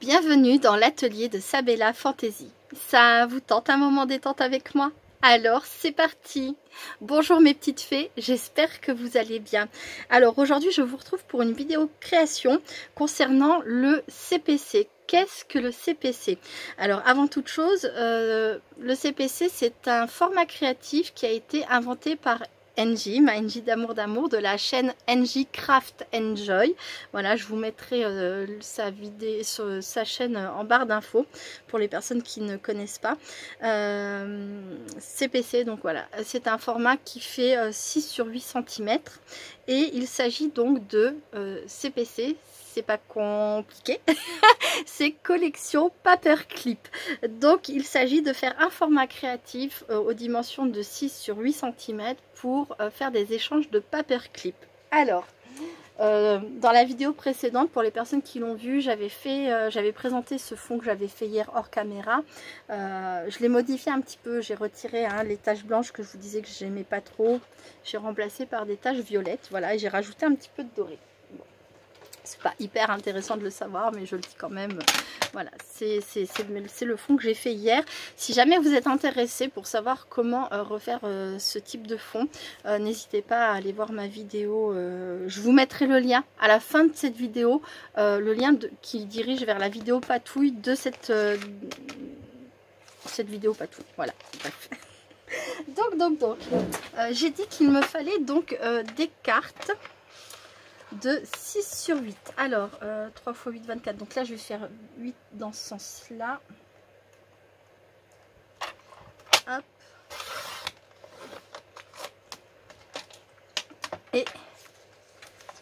Bienvenue dans l'atelier de Sabella Fantasy. Ça vous tente un moment détente avec moi? Alors c'est parti! Bonjour mes petites fées, j'espère que vous allez bien. Alors aujourd'hui je vous retrouve pour une vidéo création concernant le CPC. Qu'est-ce que le CPC? Alors avant toute chose, le CPC c'est un format créatif qui a été inventé par NJ, ma NJ d'amour de la chaîne NJ Craft Enjoy. Voilà, je vous mettrai sa chaîne en barre d'infos pour les personnes qui ne connaissent pas. CPC, donc voilà, c'est un format qui fait 6 sur 8 cm et il s'agit donc de CPC. C'est pas compliqué, c'est collection paperclip. Donc il s'agit de faire un format créatif aux dimensions de 6 sur 8 cm pour faire des échanges de paperclip. Alors, dans la vidéo précédente, pour les personnes qui l'ont vu, j'avais présenté ce fond que j'avais fait hier hors caméra. Je l'ai modifié un petit peu, j'ai retiré les taches blanches que je vous disais que j'aimais pas trop. J'ai remplacé par des taches violettes, voilà, et j'ai rajouté un petit peu de doré. C'est pas hyper intéressant de le savoir, mais je le dis quand même. Voilà, c'est le fond que j'ai fait hier. Si jamais vous êtes intéressé pour savoir comment refaire ce type de fond, n'hésitez pas à aller voir ma vidéo. Je vous mettrai le lien à la fin de cette vidéo, le lien qui dirige vers la vidéo patouille de cette vidéo patouille. Voilà, bref. Donc, j'ai dit qu'il me fallait donc des cartes de 6 sur 8. Alors 3 x 8, 24. Donc là je vais faire 8 dans ce sens là. Hop. Et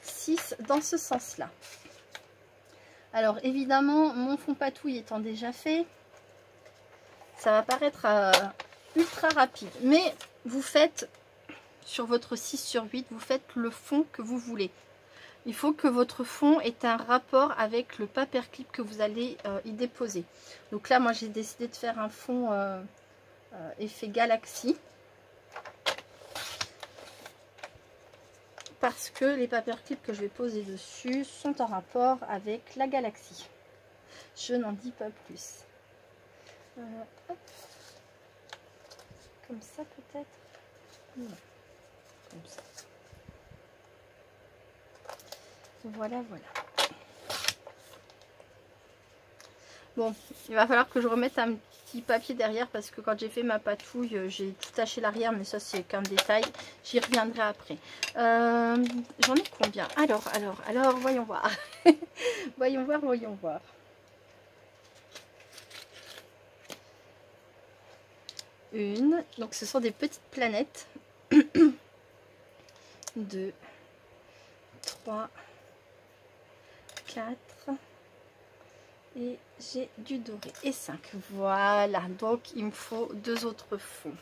6 dans ce sens là. Alors évidemment mon fond patouille étant déjà fait, ça va paraître ultra rapide, mais vous faites sur votre 6 sur 8, vous faites le fond que vous voulez. Il faut que votre fond ait un rapport avec le paperclip que vous allez y déposer. Donc là, moi, j'ai décidé de faire un fond effet galaxie. Parce que les paperclips que je vais poser dessus sont en rapport avec la galaxie. Je n'en dis pas plus. Hop. Comme ça, peut-être? Non. Comme ça. Voilà. Bon, il va falloir que je remette un petit papier derrière parce que quand j'ai fait ma patouille, j'ai tout taché l'arrière, mais ça c'est qu'un détail. J'y reviendrai après. J'en ai combien? Alors, voyons voir. voyons voir. Une, donc ce sont des petites planètes. 2, 3, 4 et j'ai du doré et 5. Voilà, donc il me faut 2 autres fonds.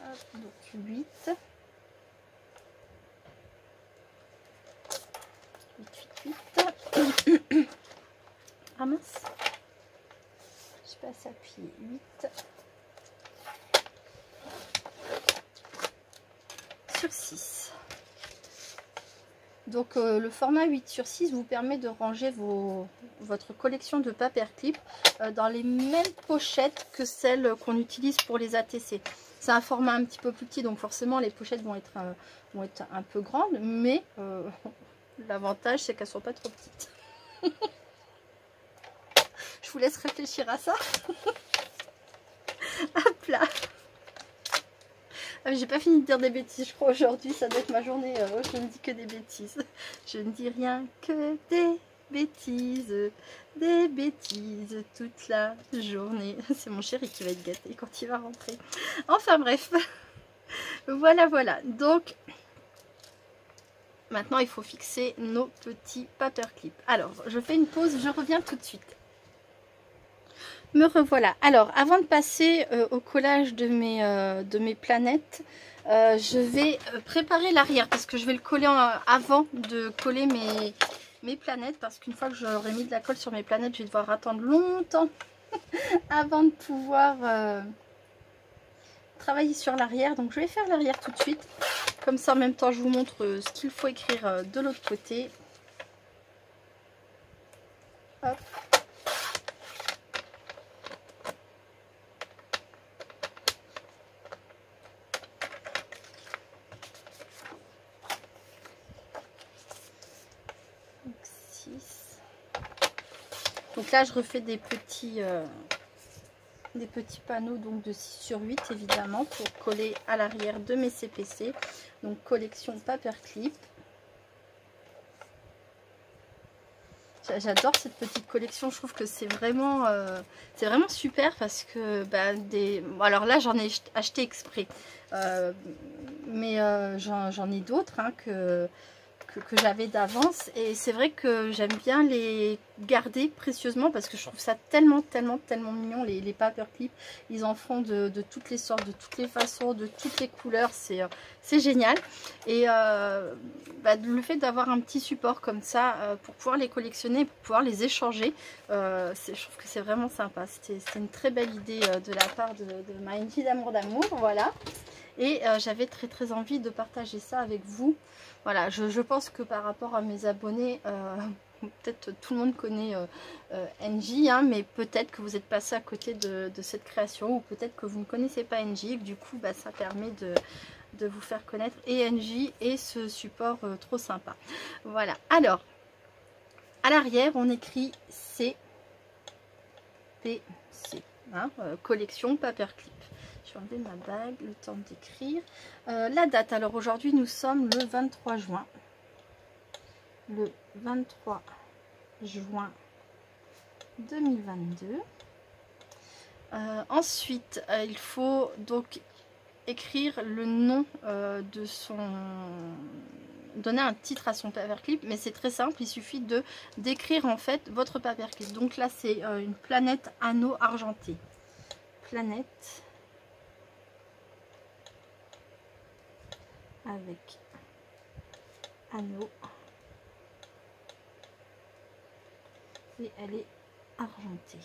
Hop, donc 8. 8. Ah mince, je passe à pied. 8 sur 6. Donc le format 8 sur 6 vous permet de ranger votre collection de paperclip dans les mêmes pochettes que celles qu'on utilise pour les ATC. C'est un format un petit peu plus petit, donc forcément les pochettes vont être un peu grandes, mais l'avantage c'est qu'elles ne sont pas trop petites. Je vous laisse réfléchir à ça. Hop là. J'ai pas fini de dire des bêtises, je crois, aujourd'hui. Ça doit être ma journée. Je ne dis que des bêtises. Je ne dis rien que des bêtises. Des bêtises toute la journée. C'est mon chéri qui va être gâté quand il va rentrer. Enfin bref. Voilà. Donc, maintenant, il faut fixer nos petits paperclips. Alors, je fais une pause. Je reviens tout de suite. Me revoilà. Alors, avant de passer au collage de mes planètes, je vais préparer l'arrière parce que je vais le coller avant de coller mes planètes, parce qu'une fois que j'aurai mis de la colle sur mes planètes, je vais devoir attendre longtemps avant de pouvoir travailler sur l'arrière. Donc, je vais faire l'arrière tout de suite. Comme ça, en même temps, je vous montre ce qu'il faut écrire de l'autre côté. Hop. Donc 6. Donc là je refais des petits panneaux donc de 6 sur 8 évidemment pour coller à l'arrière de mes CPC. Donc collection Paperclip. J'adore cette petite collection, je trouve que c'est vraiment super parce que alors là j'en ai acheté exprès, mais j'en ai d'autres hein, que j'avais d'avance, et c'est vrai que j'aime bien les garder précieusement parce que je trouve ça tellement mignon. Les paperclips, ils en font de toutes les sortes, de toutes les façons, de toutes les couleurs, c'est génial. Et le fait d'avoir un petit support comme ça pour pouvoir les collectionner, pour pouvoir les échanger, je trouve que c'est vraiment sympa. C'était une très belle idée de la part de ma NJ d'amour, voilà. Et j'avais très envie de partager ça avec vous. Voilà, je pense que par rapport à mes abonnés, peut-être tout le monde connaît NJ, hein, mais peut-être que vous êtes passé à côté de cette création, ou peut-être que vous ne connaissez pas NJ, et que du coup ça permet de vous faire connaître et NJ et ce support trop sympa. Voilà, alors à l'arrière on écrit CPC, hein, collection Paperclip. Je vais enlever ma bague, le temps d'écrire. La date, alors aujourd'hui nous sommes le 23 juin. Le 23 juin 2022. Ensuite, il faut donc écrire le nom de son... donner un titre à son paperclip, mais c'est très simple, il suffit d'écrire en fait votre paperclip. Donc là c'est une planète anneau argenté. Planète avec anneau et elle est argentée.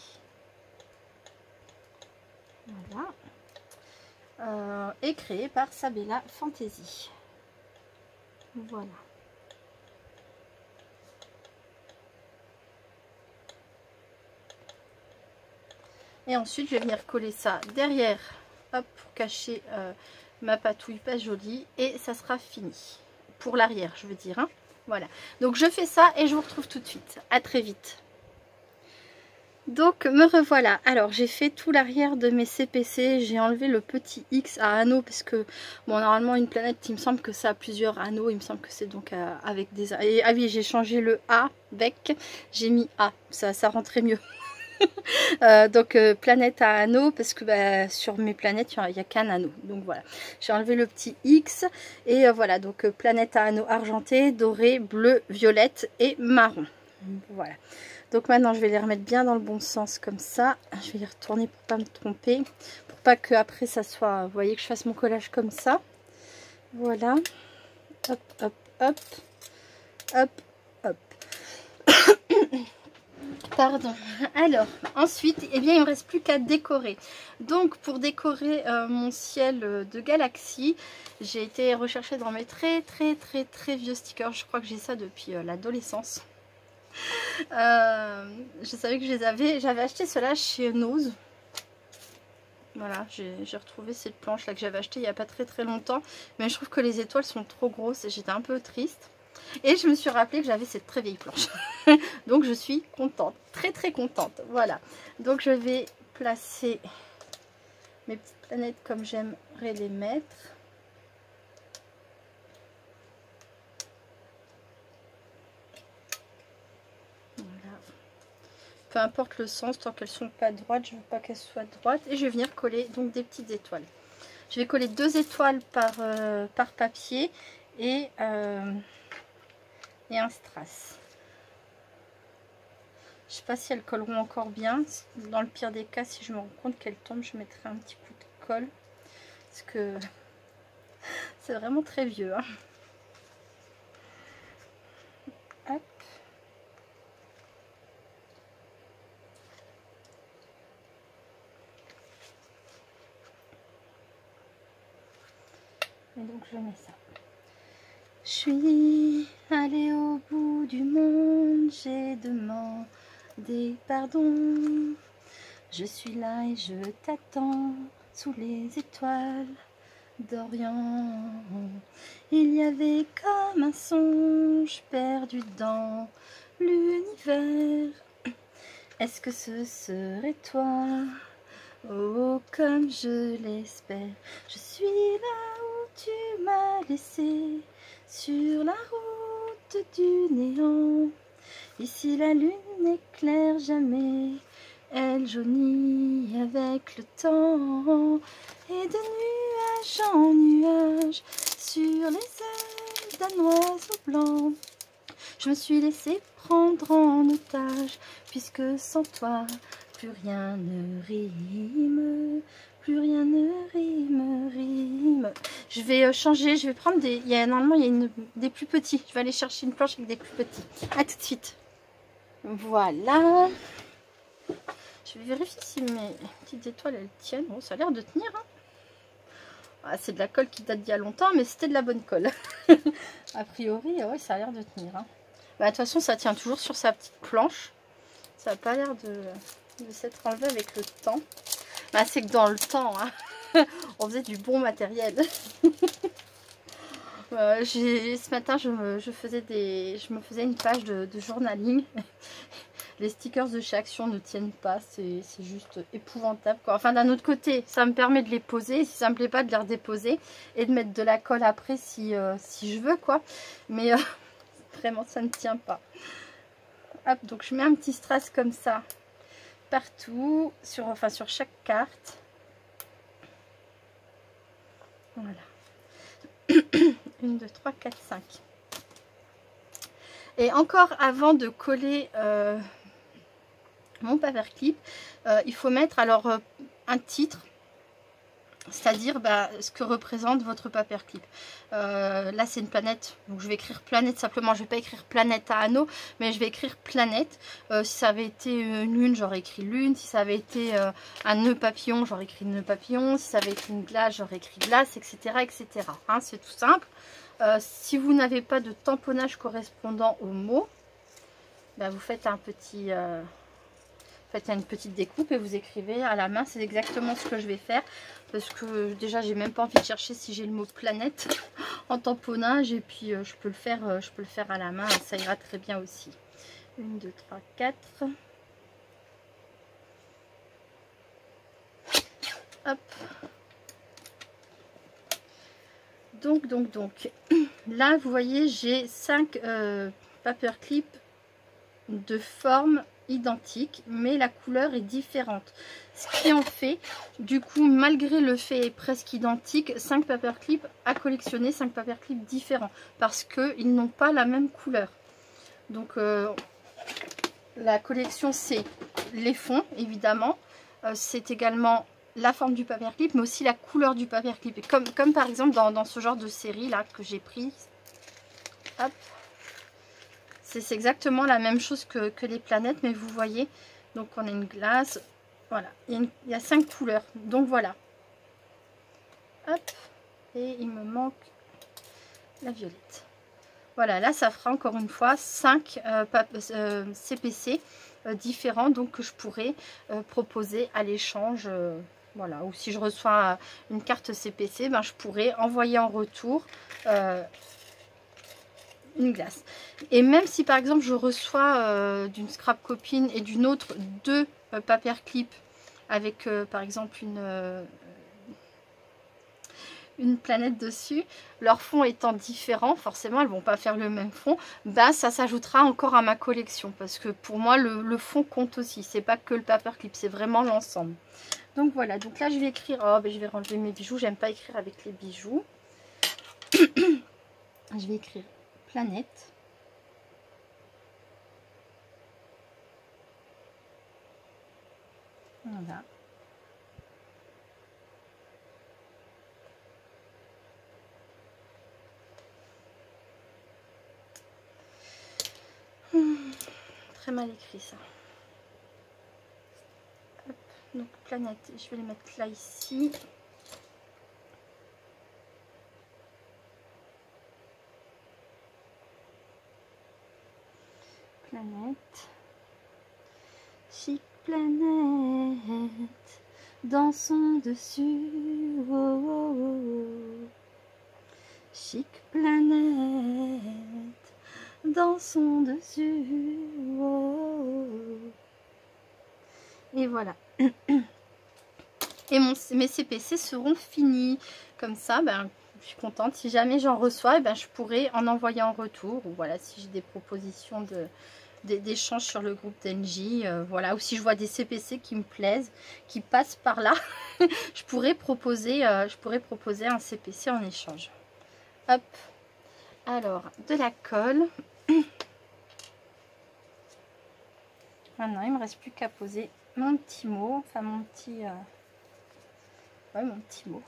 Voilà. Et créée par Sabella Fantasy. Voilà. Et ensuite je vais venir coller ça derrière, hop, pour cacher ma patouille pas jolie, et ça sera fini pour l'arrière, je veux dire, hein. Voilà, donc je fais ça et je vous retrouve tout de suite. À très vite. Donc me revoilà. Alors j'ai fait tout l'arrière de mes CPC, j'ai enlevé le petit X à anneaux parce que bon, normalement une planète, il me semble que ça a plusieurs anneaux, il me semble que c'est donc avec des... Et, ah oui, j'ai changé le A avec, j'ai mis A, ça rentrait mieux. Donc planète à anneaux parce que sur mes planètes il n'y a qu'un anneau, donc voilà, j'ai enlevé le petit X et voilà, donc planète à anneaux argenté, doré, bleu, violette et marron. Voilà, donc maintenant je vais les remettre bien dans le bon sens comme ça, je vais les retourner pour pas me tromper, pour pas que après ça soit, vous voyez, que je fasse mon collage comme ça. Voilà, hop hop hop hop hop. Pardon. Alors ensuite, eh bien il ne me reste plus qu'à décorer. Donc pour décorer mon ciel de galaxie, j'ai été rechercher dans mes très vieux stickers. Je crois que j'ai ça depuis l'adolescence. Je savais que je les avais. J'avais acheté cela chez Nose. Voilà, j'ai retrouvé cette planche là que j'avais acheté il n'y a pas très longtemps. Mais je trouve que les étoiles sont trop grosses et j'étais un peu triste. Et je me suis rappelé que j'avais cette très vieille planche. Donc je suis contente, très contente. Voilà, donc je vais placer mes petites planètes comme j'aimerais les mettre. Voilà. Peu importe le sens, tant qu'elles sont pas droites, je veux pas qu'elles soient droites. Et je vais venir coller donc des petites étoiles. Je vais coller 2 étoiles par papier et un strass. Je sais pas si elles colleront encore bien. Dans le pire des cas, si je me rends compte qu'elles tombent, je mettrai un petit coup de colle. Parce que c'est vraiment très vieux, hein. Hop. Et donc je mets ça. Je suis allée au bout du monde, j'ai demandé des pardons. Je suis là et je t'attends sous les étoiles d'Orient. Il y avait comme un songe perdu dans l'univers. Est-ce que ce serait toi? Oh, comme je l'espère. Je suis là où tu m'as laissé, sur la route du néant. Ici la lune n'éclaire jamais, elle jaunit avec le temps. Et de nuage en nuage, sur les ailes d'un oiseau blanc, je me suis laissé prendre en otage, puisque sans toi, plus rien ne rime, plus rien ne rime. Je vais changer, je vais prendre des... Normalement, il y a des plus petits. Je vais aller chercher une planche avec des plus petits. À tout de suite. Voilà. Je vais vérifier si mes petites étoiles, elles tiennent. Bon, ça a l'air de tenir. Hein. Ah, c'est de la colle qui date d'il y a longtemps, mais c'était de la bonne colle. A priori, ouais, ça a l'air de tenir. Hein. Bah, de toute façon, ça tient toujours sur sa petite planche. Ça n'a pas l'air de s'être enlevé avec le temps. Bah, c'est que dans le temps, hein, on faisait du bon matériel. Ce matin, je me faisais une page de journaling. Les stickers de chez Action ne tiennent pas, c'est juste épouvantable, quoi. Enfin, d'un autre côté, ça me permet de les poser, si ça me plaît pas, de les redéposer et de mettre de la colle après si je veux, quoi. Mais vraiment, ça ne tient pas. Hop, donc je mets un petit strass comme ça partout, sur chaque carte. Voilà. 1, 2, 3, 4, 5. Et encore avant de coller mon paperclip, il faut mettre alors un titre, c'est-à-dire ce que représente votre paperclip. Là c'est une planète, donc je vais écrire planète simplement, je vais pas écrire planète à anneaux, mais je vais écrire planète. Si ça avait été une lune, j'aurais écrit lune. Si ça avait été un nœud papillon, j'aurais écrit nœud papillon. Si ça avait été une glace, j'aurais écrit glace, etc. etc. Hein, c'est tout simple. Si vous n'avez pas de tamponnage correspondant au mot, vous faites un petit... faites une petite découpe et vous écrivez à la main. C'est exactement ce que je vais faire, parce que déjà j'ai même pas envie de chercher si j'ai le mot planète en tamponnage, et puis je peux le faire à la main, ça ira très bien aussi. 1, 2, 3, 4. Hop. Donc là vous voyez, j'ai 5 paperclips de forme identique, mais la couleur est différente, ce qui en fait, du coup, malgré le fait presque identique, 5 paperclips à collectionner, 5 paperclips différents, parce qu'ils n'ont pas la même couleur. Donc la collection, c'est les fonds évidemment, c'est également la forme du paperclip, mais aussi la couleur du paperclip. Et comme par exemple dans ce genre de série là que j'ai pris, hop, c'est exactement la même chose que les planètes, mais vous voyez, donc on a une glace, voilà, il y a 5 couleurs, donc voilà. Hop, et il me manque la violette. Voilà, là ça fera encore une fois 5 CPC différents, donc que je pourrais proposer à l'échange. Voilà, ou si je reçois une carte CPC, je pourrais envoyer en retour une glace. Et même si par exemple je reçois d'une scrap copine et d'une autre 2 paperclips avec par exemple une planète dessus, leur fond étant différent, forcément elles vont pas faire le même fond, ça s'ajoutera encore à ma collection, parce que pour moi le fond compte aussi, c'est pas que le paperclip, c'est vraiment l'ensemble. Donc voilà, donc là je vais écrire, je vais enlever mes bijoux, j'aime pas écrire avec les bijoux. Je vais écrire planète. Voilà. Très mal écrit ça. Hop. Donc planète, je vais les mettre là ici. Planète. Chic planète, dansons dessus. Oh, oh, oh. Chic planète, dansons dessus. Oh, oh. Et voilà. Et mes CPC seront finis. Comme ça, ben, je suis contente. Si jamais j'en reçois, eh ben, je pourrais en envoyer en retour. Ou voilà, si j'ai des propositions d'échanges sur le groupe d'Engie. Voilà, ou si je vois des CPC qui me plaisent, qui passent par là, je pourrais proposer un CPC en échange. Hop. Alors, de la colle. Maintenant, il ne me reste plus qu'à poser mon petit mot. Enfin, mon petit... ouais, mon petit mot.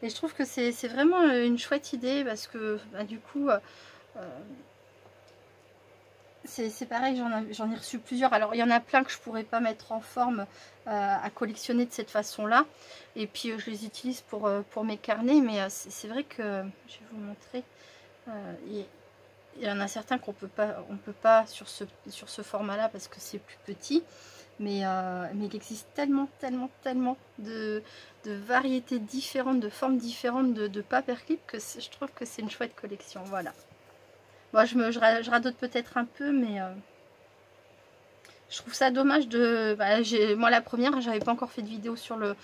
Et je trouve que c'est vraiment une chouette idée parce que bah, du coup, c'est pareil, j'en ai reçu plusieurs. Alors, il y en a plein que je ne pourrais pas mettre en forme à collectionner de cette façon-là. Et puis, je les utilise pour mes carnets. Mais c'est vrai que, je vais vous montrer, il y en a certains qu'on peut pas sur ce format-là parce que c'est plus petit. Mais il existe tellement de variétés différentes, de formes différentes de paperclip que je trouve que c'est une chouette collection. Voilà. Bon, je radote peut-être un peu, mais je trouve ça dommage de... Bah, moi, la première, j'avais pas encore fait de vidéo sur le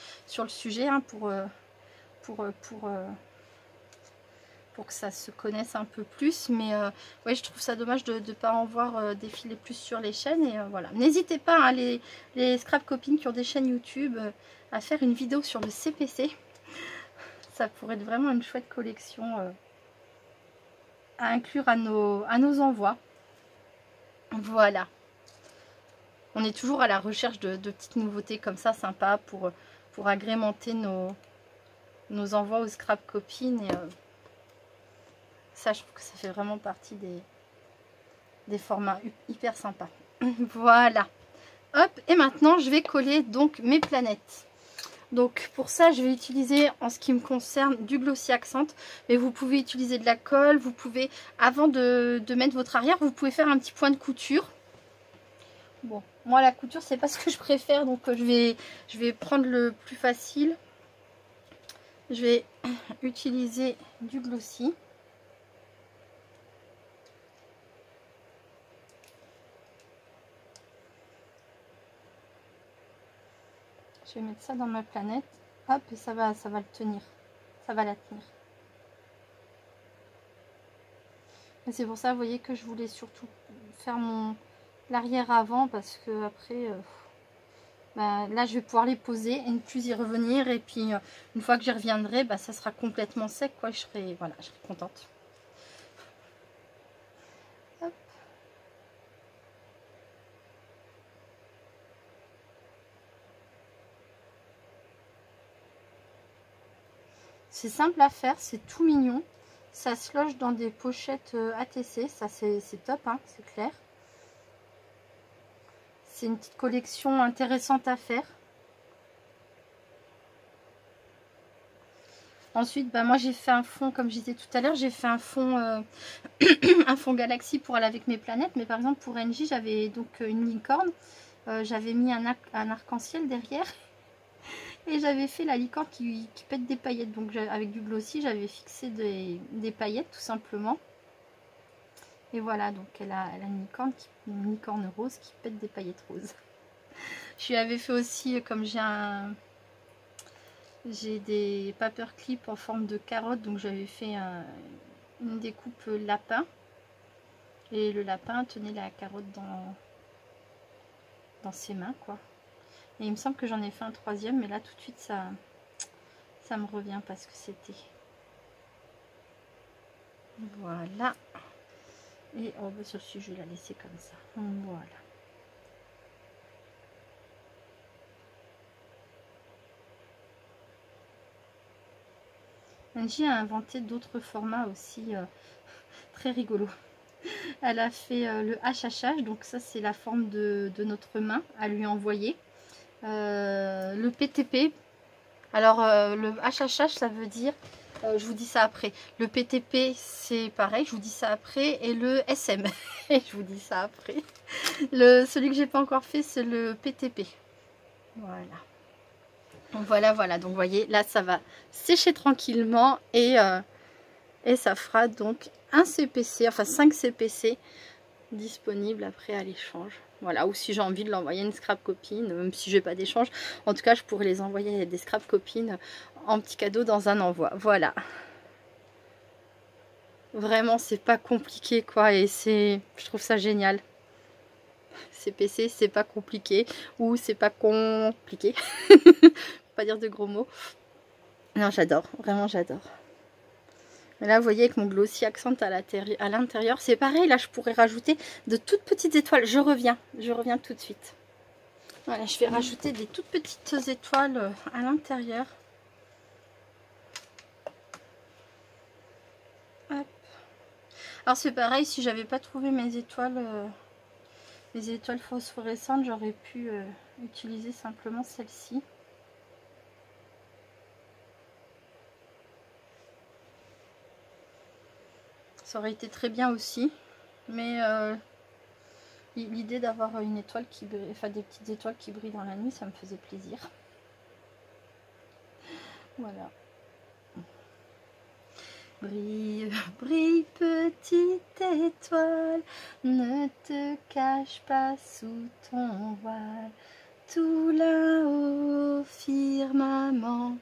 sujet hein, pour que ça se connaisse un peu plus, mais ouais, je trouve ça dommage de ne pas en voir défiler plus sur les chaînes. Et voilà, n'hésitez pas hein, les scrap copines qui ont des chaînes YouTube à faire une vidéo sur le CPC. Ça pourrait être vraiment une chouette collection à inclure à nos envois. Voilà, on est toujours à la recherche de petites nouveautés comme ça sympas pour agrémenter nos envois aux scrap copines. Et ça, je trouve que ça fait vraiment partie des formats hyper sympas. Voilà. Hop, et maintenant, je vais coller donc mes planètes. Donc, pour ça, je vais utiliser, en ce qui me concerne, du Glossy Accent. Mais vous pouvez utiliser de la colle. Vous pouvez, avant de mettre votre arrière, vous pouvez faire un petit point de couture. Bon, moi, la couture, c'est pas ce que je préfère. Donc, je vais prendre le plus facile. Je vais utiliser du Glossy. Je vais mettre ça dans ma planète. Hop, et ça va le tenir. Ça va la tenir. Et c'est pour ça, vous voyez, que je voulais surtout faire l'arrière avant. Parce que après, bah, là, je vais pouvoir les poser et ne plus y revenir. Et puis, une fois que j'y reviendrai, bah, ça sera complètement sec, quoi. Je serai contente. Hop. C'est simple à faire, c'est tout mignon. Ça se loge dans des pochettes ATC, ça c'est top, hein, c'est clair. C'est une petite collection intéressante à faire. Ensuite, bah, moi j'ai fait un fond, comme je disais tout à l'heure, j'ai fait un fond, un fond galaxie pour aller avec mes planètes. Mais par exemple pour Engie, j'avais donc une licorne. J'avais mis un arc-en-ciel derrière. Et j'avais fait la licorne qui pète des paillettes. Donc avec du glossy, j'avais fixé des paillettes tout simplement. Et voilà, donc elle a une licorne rose qui pète des paillettes roses. Je lui avais fait aussi, comme j'ai des paperclips en forme de carotte, donc j'avais fait une découpe lapin. Et le lapin tenait la carotte dans ses mains, quoi. Et il me semble que j'en ai fait un troisième, mais là tout de suite ça me revient parce que c'était... Voilà. Et oh, bah, celle-ci, je vais la laisser comme ça. Voilà. Angie a inventé d'autres formats aussi très rigolos. Elle a fait le hachage, donc ça c'est la forme de notre main à lui envoyer. Le PTP. Alors le hachage, ça veut dire Je vous dis ça après. Le PTP, c'est pareil, je vous dis ça après. Et le SM, je vous dis ça après. Celui que j'ai pas encore fait, c'est le PTP. Voilà. Donc voilà. Donc vous voyez, là, ça va sécher tranquillement. Et ça fera donc un CPC, enfin 5 CPC disponibles après à l'échange. Voilà, ou si j'ai envie de l'envoyer une scrap copine, même si j'ai pas d'échange, en tout cas je pourrais les envoyer des scrap copines en petit cadeau dans un envoi. Voilà. Vraiment, c'est pas compliqué quoi, et je trouve ça génial. CPC, c'est pas compliqué, ou c'est pas compliqué. Pas dire de gros mots. Non, j'adore, vraiment j'adore. Là, vous voyez, avec mon glossy accent à l'intérieur, c'est pareil. Là, je pourrais rajouter de toutes petites étoiles. Je reviens tout de suite. Voilà, je vais rajouter des toutes petites étoiles à l'intérieur. Alors, c'est pareil, si j'avais pas trouvé mes étoiles phosphorescentes, j'aurais pu utiliser simplement celle-ci. Ça aurait été très bien aussi, mais l'idée d'avoir une étoile qui brille, enfin des petites étoiles qui brillent dans la nuit, ça me faisait plaisir. Voilà. Brille, brille petite étoile, ne te cache pas sous ton voile. Tout là-haut, firmament,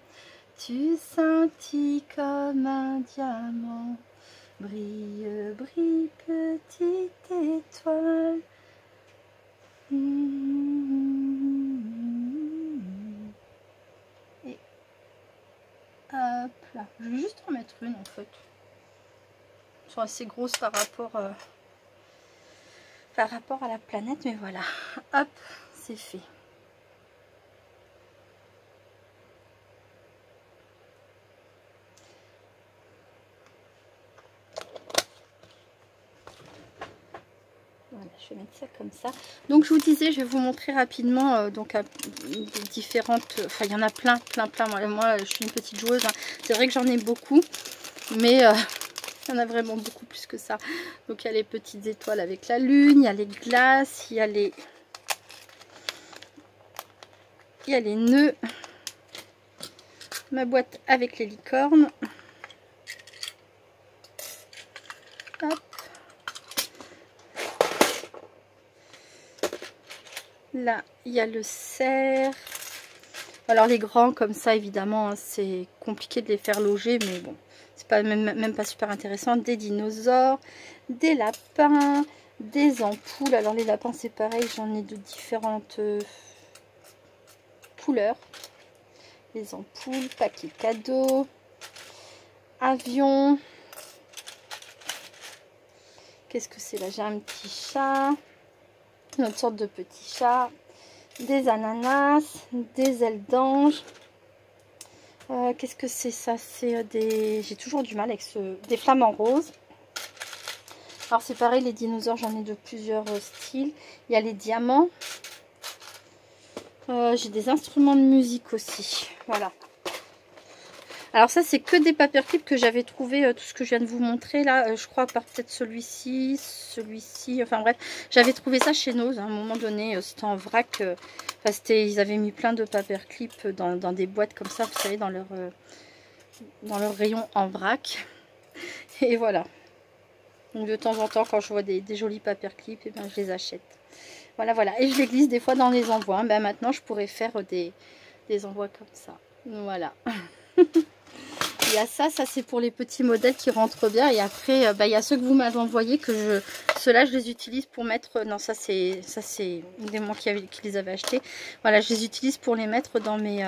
tu scintilles comme un diamant. Brille, brille, petite étoile. Et hop là. Je vais juste en mettre une en fait. Elles sont assez grosses par rapport à la planète, mais voilà. Hop, c'est fait. Voilà, je vais mettre ça comme ça. Donc je vous disais, je vais vous montrer rapidement donc différentes. Enfin, il y en a plein. Moi, je suis une petite joueuse. Hein. C'est vrai que j'en ai beaucoup, mais il y en a vraiment beaucoup plus que ça. Donc il y a les petites étoiles avec la lune, il y a les glaces, il y a les nœuds. Ma boîte avec les licornes. Hop. Là, il y a le cerf. Alors les grands comme ça, évidemment, hein, c'est compliqué de les faire loger, mais bon, c'est pas même pas super intéressant. Des dinosaures, des lapins, des ampoules. Alors les lapins, c'est pareil, j'en ai de différentes couleurs. Les ampoules, paquets cadeaux, avions. Qu'est-ce que c'est là? J'ai un petit chat, une autre sorte de petit chat, des ananas, des ailes d'ange. Qu'est-ce que c'est ça? C'est des... J'ai toujours du mal avec des flamants roses. Alors c'est pareil, les dinosaures, j'en ai de plusieurs styles. Il y a les diamants. J'ai des instruments de musique aussi. Voilà. Alors ça, c'est que des paperclips que j'avais trouvé, tout ce que je viens de vous montrer là. Je crois, à part peut-être celui-ci, enfin bref. J'avais trouvé ça chez Nose, à un moment donné. C'était en vrac. Ils avaient mis plein de paperclips dans des boîtes comme ça, vous savez, dans leur rayon en vrac. Et voilà. Donc de temps en temps, quand je vois des jolis paperclips, eh ben, je les achète. Voilà. Et je les glisse des fois dans les envois. Ben, maintenant, je pourrais faire des envois comme ça. Voilà. Il y a ça c'est pour les petits modèles qui rentrent bien. Et après, il y a ceux que vous m'avez envoyés, ceux-là, je les utilise pour mettre... Non, ça c'est des moi qui les avait achetés. Voilà, je les utilise pour les mettre dans mes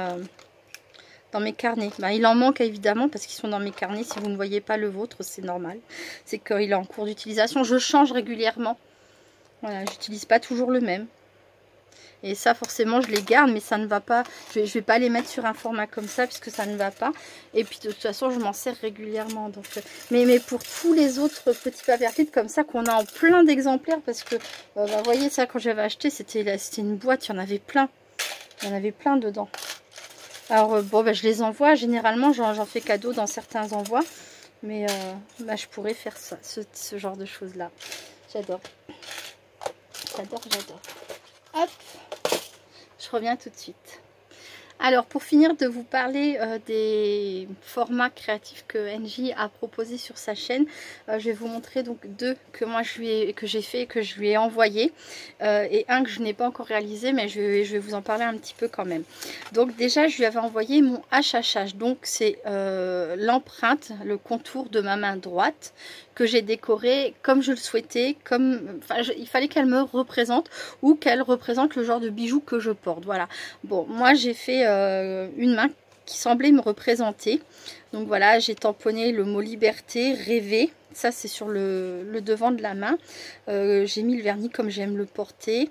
carnets. Il en manque évidemment parce qu'ils sont dans mes carnets. Si vous ne voyez pas le vôtre, c'est normal. C'est qu'il est en cours d'utilisation. Je change régulièrement. Voilà, j'utilise pas toujours le même. Et ça, forcément, je les garde, mais ça ne va pas. Je vais pas les mettre sur un format comme ça, puisque ça ne va pas. Et puis, de toute façon, je m'en sers régulièrement. Donc, mais pour tous les autres petits paperclips comme ça, qu'on a en plein d'exemplaires, parce que, vous voyez, ça, quand j'avais acheté, c'était une boîte, il y en avait plein. Il y en avait plein dedans. Alors bon, bah, je les envoie, généralement j'en fais cadeau dans certains envois. Mais bah, je pourrais faire ça, ce genre de choses là. J'adore. J'adore, j'adore. Hop, je reviens tout de suite. Alors pour finir de vous parler des formats créatifs que NJ a proposé sur sa chaîne, je vais vous montrer donc deux que moi j'ai fait et que je lui ai envoyé, et un que je n'ai pas encore réalisé, mais je vais vous en parler un petit peu quand même. Donc déjà je lui avais envoyé mon HHH, donc c'est l'empreinte, le contour de ma main droite que j'ai décoré comme je le souhaitais, il fallait qu'elle me représente ou qu'elle représente le genre de bijoux que je porte. Voilà. Bon, moi j'ai fait une main qui semblait me représenter. Donc voilà, j'ai tamponné le mot liberté, rêver. Ça c'est sur le devant de la main. J'ai mis le vernis comme j'aime le porter.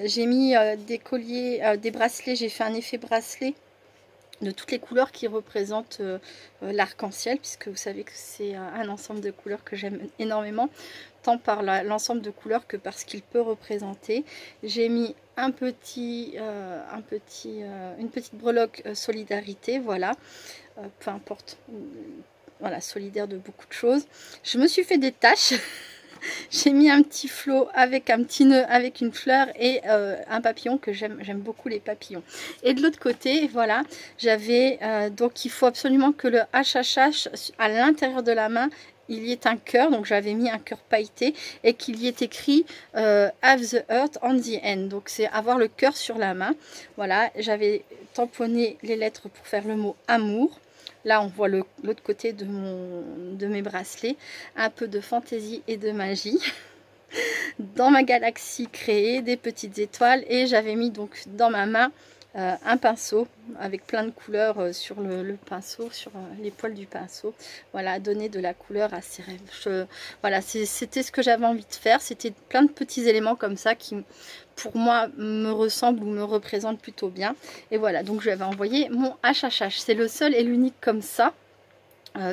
J'ai mis des colliers, des bracelets. J'ai fait un effet bracelet de toutes les couleurs qui représentent l'arc-en-ciel, puisque vous savez que c'est un ensemble de couleurs que j'aime énormément, tant par l'ensemble de couleurs que par ce qu'il peut représenter. J'ai mis une petite breloque solidarité, voilà, peu importe, voilà, solidaire de beaucoup de choses. Je me suis fait des taches. J'ai mis un petit flot avec un petit nœud avec une fleur et un papillon que j'aime beaucoup les papillons. Et de l'autre côté, voilà, j'avais donc il faut absolument que le HHH à l'intérieur de la main il y ait un cœur, donc j'avais mis un cœur pailleté et qu'il y ait écrit have the heart on the end, donc c'est avoir le cœur sur la main. Voilà, j'avais tamponné les lettres pour faire le mot amour. Là, on voit l'autre côté de mes bracelets. Un peu de fantaisie et de magie. Dans ma galaxie créée, des petites étoiles. Et j'avais mis donc dans ma main un pinceau avec plein de couleurs sur le pinceau, sur les poils du pinceau. Voilà, donner de la couleur à ces rêves. Voilà, c'était ce que j'avais envie de faire. C'était plein de petits éléments comme ça qui, pour moi, me ressemblent ou me représentent plutôt bien. Et voilà, donc je lui avais envoyé mon HHH. C'est le seul et l'unique comme ça.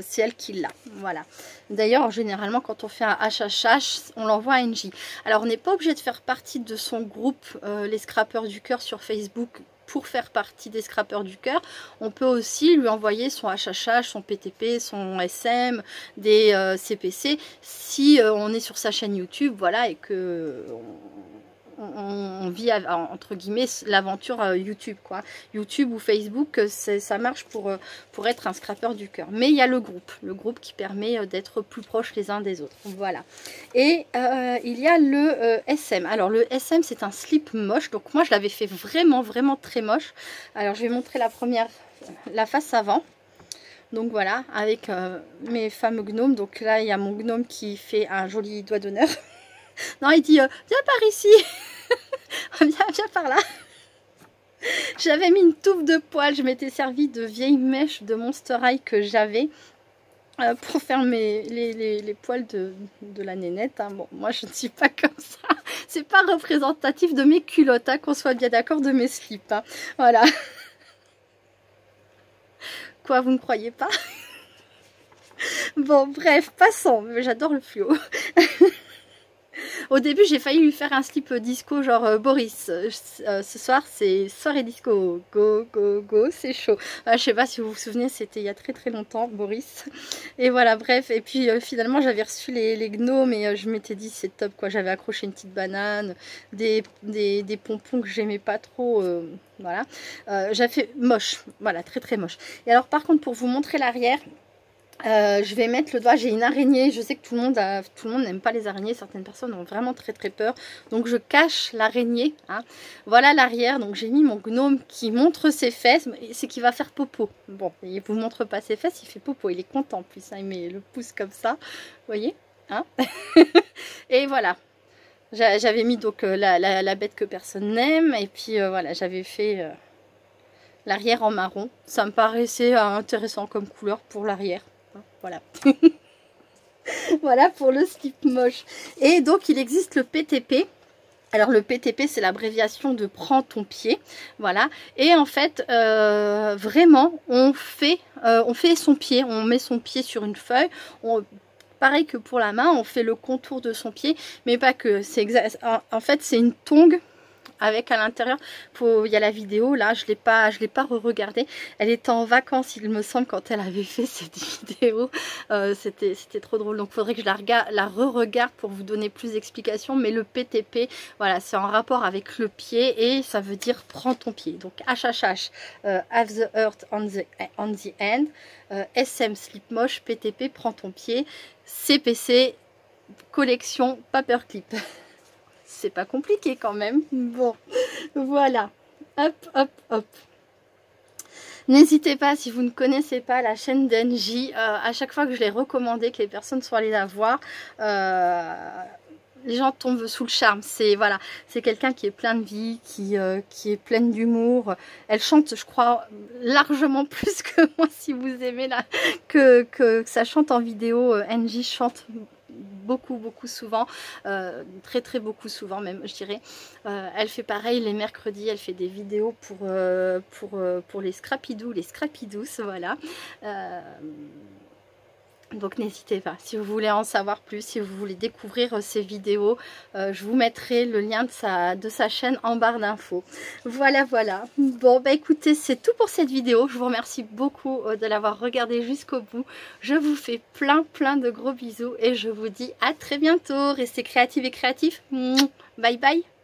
C'est elle qui l'a, voilà. D'ailleurs, généralement, quand on fait un HHH, on l'envoie à NJ. Alors, on n'est pas obligé de faire partie de son groupe, les scrappeurs du cœur sur Facebook, pour faire partie des scrappeurs du cœur. On peut aussi lui envoyer son HHH, son PTP, son SM, des CPC, si on est sur sa chaîne YouTube, voilà, et que on vit entre guillemets l'aventure YouTube, quoi. YouTube ou Facebook, ça marche pour être un scrappeur du cœur. Mais il y a le groupe qui permet d'être plus proches les uns des autres. Voilà. Et il y a le SM. Alors le SM, c'est un slip moche. Donc moi je l'avais fait vraiment très moche. Alors je vais montrer la face avant. Donc voilà, avec mes fameux gnomes. Donc là il y a mon gnome qui fait un joli doigt d'honneur. Non, il dit viens par ici. viens par là. J'avais mis une touffe de poils. Je m'étais servi de vieilles mèches de Monster High que j'avais pour faire les poils de la nénette. Hein. Bon, moi je ne suis pas comme ça. C'est pas représentatif de mes culottes, hein, qu'on soit bien d'accord, de mes slips. Hein. Voilà. Quoi, vous ne croyez pas? Bon, bref, passons. J'adore le fluo. Au début, j'ai failli lui faire un slip disco, genre Boris. Ce soir, c'est soirée disco. Go, go, go, c'est chaud. Je sais pas si vous vous souvenez, c'était il y a très longtemps, Boris. Et voilà, bref. Et puis finalement, j'avais reçu les gnomes et je m'étais dit, c'est top, quoi. J'avais accroché une petite banane, des pompons que j'aimais pas trop. Voilà. J'avais fait moche. Voilà, très moche. Et alors, par contre, pour vous montrer l'arrière, je vais mettre le doigt, j'ai une araignée, je sais que tout le monde n'aime pas les araignées, certaines personnes ont vraiment très peur, donc je cache l'araignée, hein. Voilà l'arrière, donc j'ai mis mon gnome qui montre ses fesses, c'est qu'il va faire popo. Bon, il vous montre pas ses fesses, il fait popo, il est content en plus, hein, il met le pouce comme ça, vous voyez, hein. Et voilà, j'avais mis donc la bête que personne n'aime, et puis voilà, j'avais fait l'arrière en marron, ça me paraissait intéressant comme couleur pour l'arrière. Voilà. Voilà pour le slip moche. Et donc il existe le PTP. Alors le PTP, c'est l'abréviation de prends ton pied. Voilà. Et en fait, vraiment, on fait son pied. On met son pied sur une feuille. Pareil que pour la main, on fait le contour de son pied. Mais pas que. En fait, c'est une tongue. avec à l'intérieur, il y a la vidéo là, je l'ai pas re-regardée. Elle était en vacances, il me semble, quand elle avait fait cette vidéo. C'était trop drôle, donc il faudrait que je la re-regarde pour vous donner plus d'explications. Mais le PTP, voilà, c'est en rapport avec le pied et ça veut dire prends ton pied. Donc HHH, have the earth on the end, SM slip moche, PTP prends ton pied, CPC collection paperclip. C'est pas compliqué quand même. Bon, voilà. Hop, hop, hop. N'hésitez pas, si vous ne connaissez pas la chaîne d'Engie, à chaque fois que je l'ai recommandé, que les personnes sont allées la voir, les gens tombent sous le charme. C'est voilà, c'est quelqu'un qui est plein de vie, qui est pleine d'humour. Elle chante, je crois, largement plus que moi, si vous aimez là, que ça chante en vidéo. Engie chante beaucoup souvent, très beaucoup souvent même, je dirais. Elle fait pareil les mercredis, elle fait des vidéos pour les scrapidous, les scrapidous, voilà. Donc n'hésitez pas, si vous voulez en savoir plus, si vous voulez découvrir ses vidéos, je vous mettrai le lien de sa chaîne en barre d'infos. Voilà, voilà. Bon, bah écoutez, c'est tout pour cette vidéo. Je vous remercie beaucoup de l'avoir regardé jusqu'au bout. Je vous fais plein de gros bisous et je vous dis à très bientôt. Restez créatives et créatifs. Bye bye.